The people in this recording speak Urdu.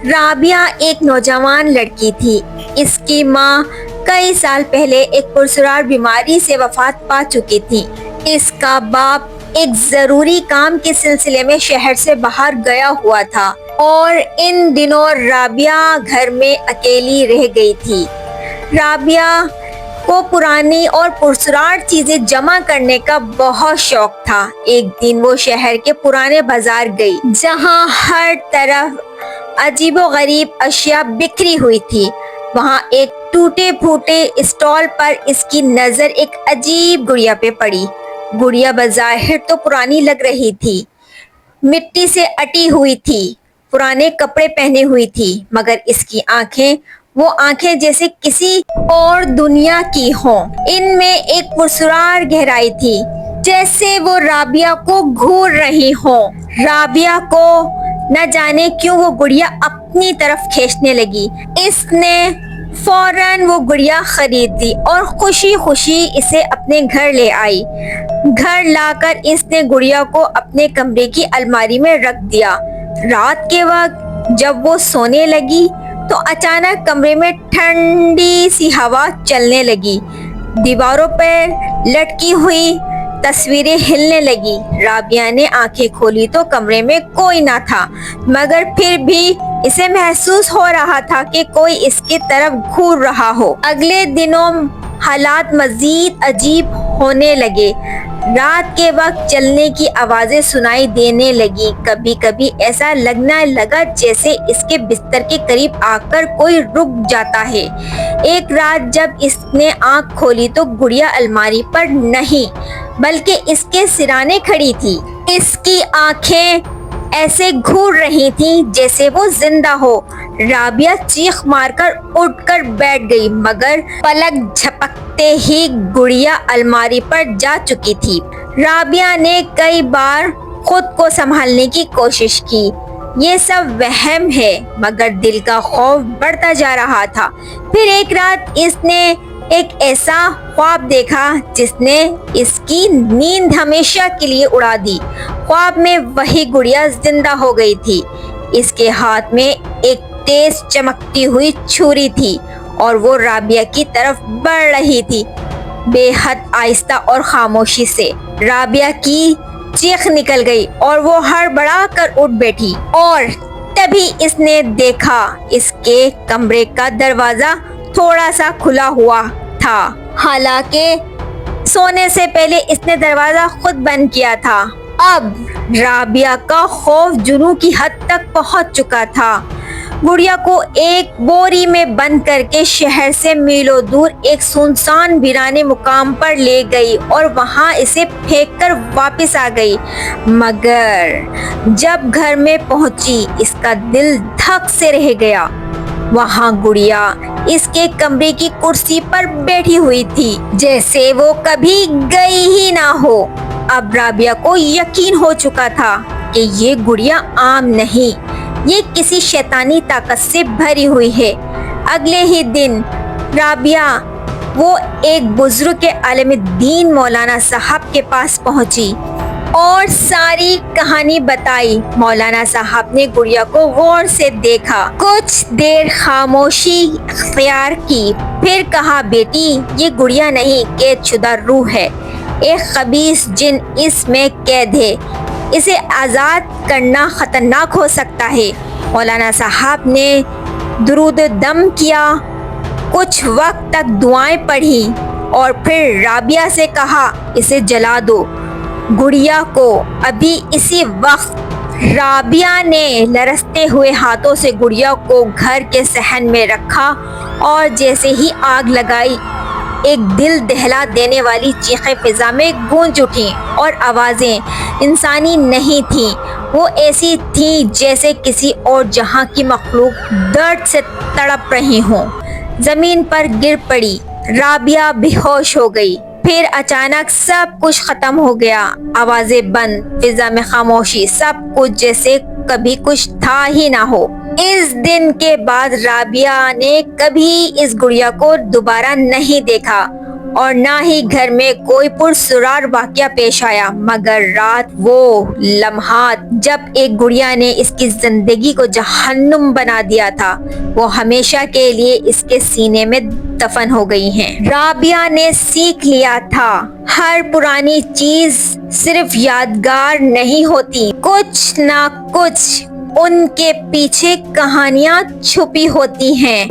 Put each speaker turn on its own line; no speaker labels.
رابعہ ایک نوجوان لڑکی تھی۔ اس کی ماں کئی سال پہلے ایک پرسرار بیماری سے وفات پا چکی تھی۔ اس کا باپ ایک ضروری کام کے سلسلے میں شہر سے باہر گیا ہوا تھا اور ان دنوں رابعہ گھر میں اکیلی رہ گئی تھی۔ رابعہ کو پرانی اور پرسرار چیزیں جمع کرنے کا بہت شوق تھا۔ ایک دن وہ شہر کے پرانے بازار گئی جہاں ہر طرف عجیب و غریب اشیاء بکھری ہوئی تھی۔ وہاں ایک ٹوٹے پھوٹے اسٹال پر اس کی نظر ایک عجیب گڑیا پہ پڑی۔ گڑیا بظاہر تو پرانی لگ رہی تھی، مٹی سے اٹی ہوئی تھی، پرانے کپڑے پہنے ہوئی تھی، مگر اس کی آنکھیں وہ آنکھیں جیسے کسی اور دنیا کی ہوں۔ ان میں ایک پرسرار گہرائی تھی، جیسے وہ رابعہ کو گھور رہی ہوں۔ رابعہ کو نہ جانے کیوں وہ گڑیا اپنی طرف کھینچنے لگی۔ اس نے فوراً وہ گڑیا خرید لی اور خوشی خوشی اسے اپنے گھر لے آئی۔ گھر لا کر اس نے گڑیا کو اپنے کمرے کی الماری میں رکھ دیا۔ رات کے وقت جب وہ سونے لگی تو اچانک کمرے میں ٹھنڈی سی ہوا چلنے لگی، دیواروں پر لٹکی ہوئی تصویریں ہلنے لگی۔ رابعہ نے آنکھیں کھولی تو کمرے میں کوئی نہ تھا، مگر پھر بھی اسے محسوس ہو رہا تھا کہ کوئی اس کی طرف گھور رہا ہو۔ اگلے دنوں حالات مزید عجیب ہونے لگے۔ رات کے وقت چلنے کی آوازیں سنائی دینے لگی۔ کبھی کبھی ایسا لگنے لگا جیسے اس کے بستر کے قریب آ کر کوئی رک جاتا ہے۔ ایک رات جب اس نے آنکھ کھولی تو گڑیا الماری پر نہیں بلکہ اس کے سرانے کھڑی تھی۔ اس کی آنکھیں ایسے گھور رہی تھیں جیسے وہ زندہ ہو۔ رابعہ چیخ مار کر اٹھ کر بیٹھ گئی، مگر پلک جھپکتے ہی گڑیا الماری پر جا چکی تھی۔ رابعہ نے کئی بار خود کو سنبھالنے کی کوشش کی، یہ سب وہم ہے، مگر دل کا خوف بڑھتا جا رہا تھا۔ پھر ایک رات اس نے ایک ایسا خواب دیکھا جس نے اس کی نیند ہمیشہ کے لیے اڑا دی۔ خواب میں وہی گڑیا زندہ ہو گئی تھی۔ اس کے ہاتھ میں ایک تیز چمکتی ہوئی چھری تھی اور وہ رابعہ کی طرف بڑھ رہی تھی، بے حد آہستہ اور خاموشی سے۔ رابعہ کی چیخ نکل گئی اور وہ ہڑبڑا کر اٹھ بیٹھی، اور تبھی اس نے دیکھا اس کے کمرے کا دروازہ تھوڑا سا کھلا ہوا تھا، حالانکہ سونے سے پہلے اس نے دروازہ خود بند کیا تھا۔ اب رابعہ کا خوف جنوں کی حد تک پہنچ چکا تھا۔ گڑیا کو ایک بوری میں بند کر کے شہر سے میلوں دور ایک سنسان ویرانے مقام پر لے گئی اور وہاں اسے پھینک کر واپس آ گئی، مگر جب گھر میں پہنچی اس کا دل دھک سے رہ گیا۔ وہاں گڑیا اس کے کمرے کی کرسی پر بیٹھی ہوئی تھی جیسے وہ کبھی گئی ہی نہ ہو۔ اب رابعہ کو یقین ہو چکا تھا کہ یہ گڑیا عام نہیں، یہ کسی شیطانی طاقت سے بھری ہوئی ہے۔ اگلے ہی دن رابعہ وہ ایک بزرگ عالم دین مولانا صاحب کے پاس پہنچی اور ساری کہانی بتائی۔ مولانا صاحب نے گڑیا کو غور سے دیکھا، کچھ دیر خاموشی اختیار کی، پھر کہا، بیٹی یہ گڑیا نہیں، قید شدہ روح ہے، ایک خبیث جن اس میں قید ہے، اسے آزاد کرنا خطرناک ہو سکتا ہے۔ مولانا صاحب نے درود دم کیا، کچھ وقت تک دعائیں پڑھی اور پھر رابعہ سے کہا، اسے جلا دو۔ گڑیا کو ابھی اسی وقت رابعہ نے لرزتے ہوئے ہاتھوں سے گڑیا کو گھر کے صحن میں رکھا اور جیسے ہی آگ لگائی، ایک دل دہلا دینے والی چیخیں فضا میں گونج اٹھیں اور آوازیں انسانی نہیں تھیں، وہ ایسی تھیں جیسے کسی اور جہاں کی مخلوق درد سے تڑپ رہی ہوں۔ زمین پر گر پڑی، رابعہ بے ہوش ہو گئی۔ پھر اچانک سب کچھ ختم ہو گیا، آوازیں بند، فضا میں خاموشی، سب کچھ جیسے کبھی کچھ تھا ہی نہ ہو۔ اس دن کے بعد رابعہ نے کبھی اس گڑیا کو دوبارہ نہیں دیکھا۔ اور نہ ہی گھر میں کوئی پرسرار واقعہ پیش آیا، مگر رات وہ لمحات جب ایک گڑیا نے اس کی زندگی کو جہنم بنا دیا تھا، وہ ہمیشہ کے لیے اس کے سینے میں دفن ہو گئی ہیں۔ رابعہ نے سیکھ لیا تھا، ہر پرانی چیز صرف یادگار نہیں ہوتی، کچھ نہ کچھ ان کے پیچھے کہانیاں چھپی ہوتی ہیں۔